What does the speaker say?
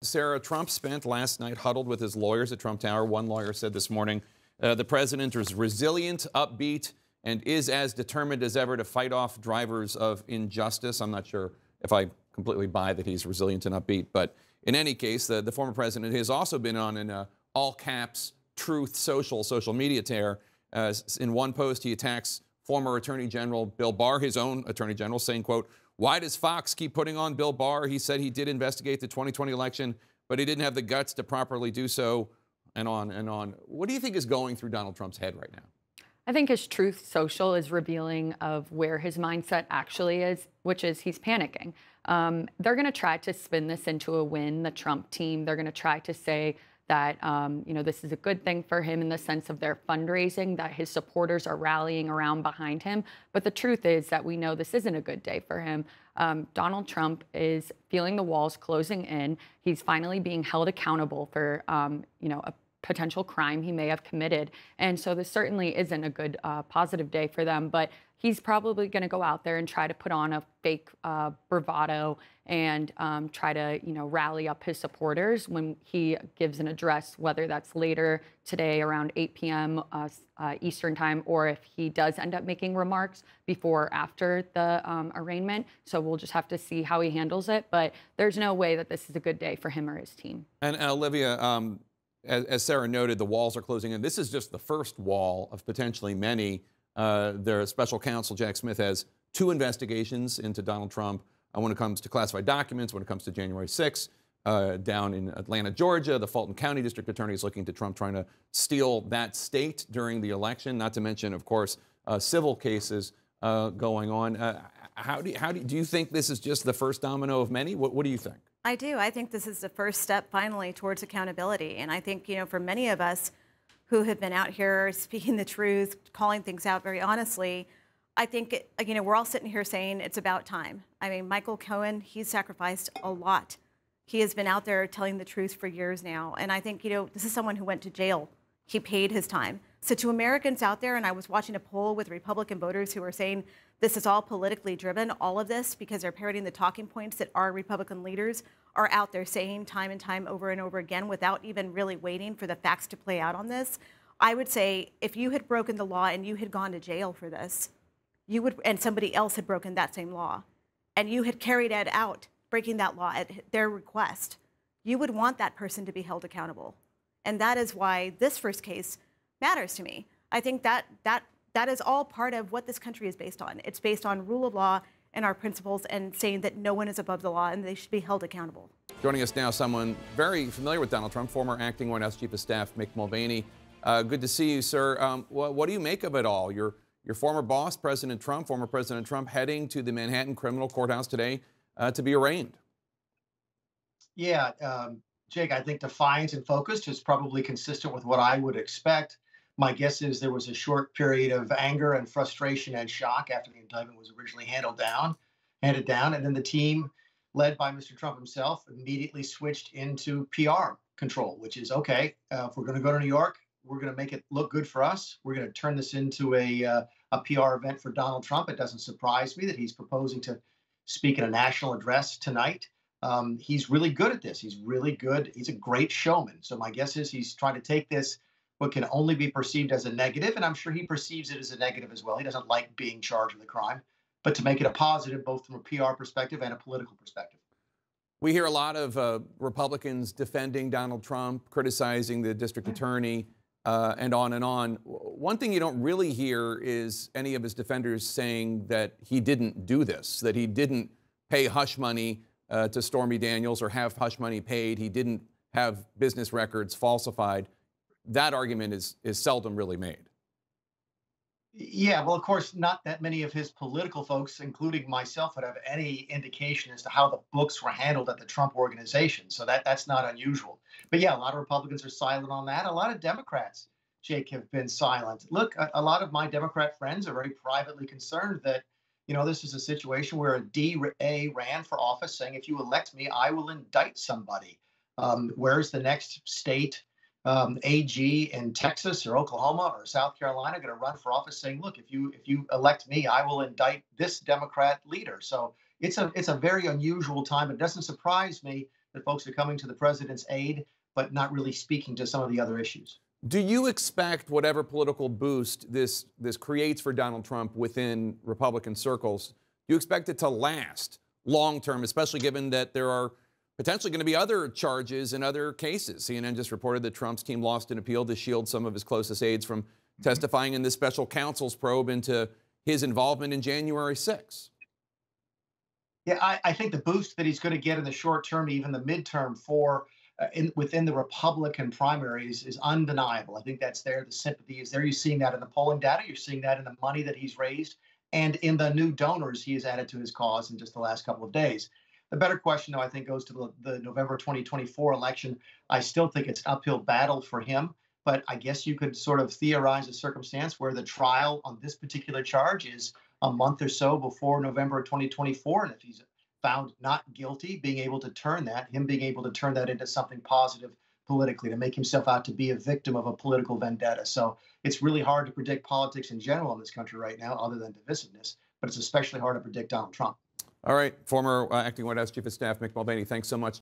Sarah, Trump spent last night huddled with his lawyers at Trump Tower. One lawyer said this morning the president is resilient, upbeat, and is as determined as ever to fight off drivers of injustice. I'm not sure if I completely buy that he's resilient and upbeat, but in any case, the former president has also been on an all caps Truth social media tear. In one post, he attacks former Attorney General Bill Barr, his own Attorney General, saying, quote, "Why does Fox keep putting on Bill Barr? He said he did investigate the 2020 election, but he didn't have the guts to properly do so," and on and on. What do you think is going through Donald Trump's head right now? I think his Truth Social is revealing of where his mindset actually is, which is he's panicking. They're going to try to spin this into a win, the Trump team. They're going to try to say that, this is a good thing for him in the sense of their fundraising, that his supporters are rallying around behind him. But the truth is that we know this isn't a good day for him. Donald Trump is feeling the walls closing in. He's finally being held accountable for, a potential crime he may have committed. And so this certainly isn't a good, positive day for them. But he's probably going to go out there and try to put on a fake bravado and try to, rally up his supporters when he gives an address, whether that's later today around 8 p.m. Eastern time, or if he does end up making remarks before or after the arraignment. So we'll just have to see how he handles it. But there's no way that this is a good day for him or his team. And Olivia, as Sarah noted, the walls are closing in. This is just the first wall of potentially many. Their special counsel, Jack Smith, has 2 investigations into Donald Trump when it comes to classified documents, when it comes to January 6th. Down in Atlanta, Georgia, the Fulton County District Attorney is looking to Trump, trying to steal that state during the election, not to mention, of course, civil cases going on. Do you think this is just the first domino of many? What do you think? I do. I think this is the first step finally towards accountability. And I think, for many of us who have been out here speaking the truth, calling things out very honestly, I think, we're all sitting here saying it's about time. I mean, Michael Cohen, he's sacrificed a lot. He has been out there telling the truth for years now. And I think, this is someone who went to jail. He paid his time. So to Americans out there, and I was watching a poll with Republican voters who are saying this is all politically driven, all of this, because they're parroting the talking points that our Republican leaders are out there saying time and time over and over again without even really waiting for the facts to play out on this. I would say if you had broken the law and you had gone to jail for this, you would, and somebody else had broken that same law, and you had carried it out, breaking that law at their request, you would want that person to be held accountable. And that is why this first case matters to me. I think that is all part of what this country is based on. It's based on rule of law and our principles and saying that no one is above the law and they should be held accountable. Joining us now, someone very familiar with Donald Trump, former acting White House Chief of Staff Mick Mulvaney. Good to see you, sir. What do you make of it all? Your former boss, President Trump, former President Trump, heading to the Manhattan Criminal Courthouse today to be arraigned. Yeah, Jake, I think defiant and focused is probably consistent with what I would expect. My guess is there was a short period of anger and frustration and shock after the indictment was originally handed down. And then the team, led by Mr. Trump himself, immediately switched into PR control, which is, okay, if we're going to go to New York, we're going to make it look good for us. We're going to turn this into a PR event for Donald Trump. It doesn't surprise me that he's proposing to speak in a national address tonight. He's really good at this. He's really good. He's a great showman. So my guess is he's trying to take this, what can only be perceived as a negative, and I'm sure he perceives it as a negative as well. He doesn't like being charged with a crime, but to make it a positive, both from a PR perspective and a political perspective. We hear a lot of Republicans defending Donald Trump, criticizing the district attorney, and on and on. One thing you don't really hear is any of his defenders saying that he didn't do this, that he didn't pay hush money to Stormy Daniels or have hush money paid. He didn't have business records falsified. That argument is seldom really made. Yeah, well, of course, not that many of his political folks, including myself, would have any indication as to how the books were handled at the Trump organization. So that's not unusual. But yeah, a lot of Republicans are silent on that. A lot of Democrats, Jake, have been silent. Look, a lot of my Democrat friends are very privately concerned that, this is a situation where a DA ran for office saying, if you elect me, I will indict somebody. Where's the next state AG in Texas or Oklahoma or South Carolina going to run for office saying, look, if you elect me, I will indict this Democrat leader? So it's a very unusual time. It doesn't surprise me that folks are coming to the president's aid, but not really speaking to some of the other issues. Do you expect whatever political boost this creates for Donald Trump within Republican circles, do you expect it to last long term, especially given that there are potentially going to be other charges in other cases? CNN just reported that Trump's team lost an appeal to shield some of his closest aides from testifying in this special counsel's probe into his involvement in January 6th. Yeah, I think the boost that he's going to get in the short term, even the midterm, within the Republican primaries is undeniable. I think that's there. The sympathy is there. You're seeing that in the polling data. You're seeing that in the money that he's raised and in the new donors he has added to his cause in just the last couple of days. The better question, though, I think goes to the November 2024 election. I still think it's an uphill battle for him, but I guess you could sort of theorize a circumstance where the trial on this particular charge is a month or so before November 2024. And if he's found not guilty, being able to turn that into something positive politically, to make himself out to be a victim of a political vendetta. So it's really hard to predict politics in general in this country right now, other than divisiveness, but it's especially hard to predict Donald Trump. All right, former acting White House Chief of Staff Mick Mulvaney, thanks so much.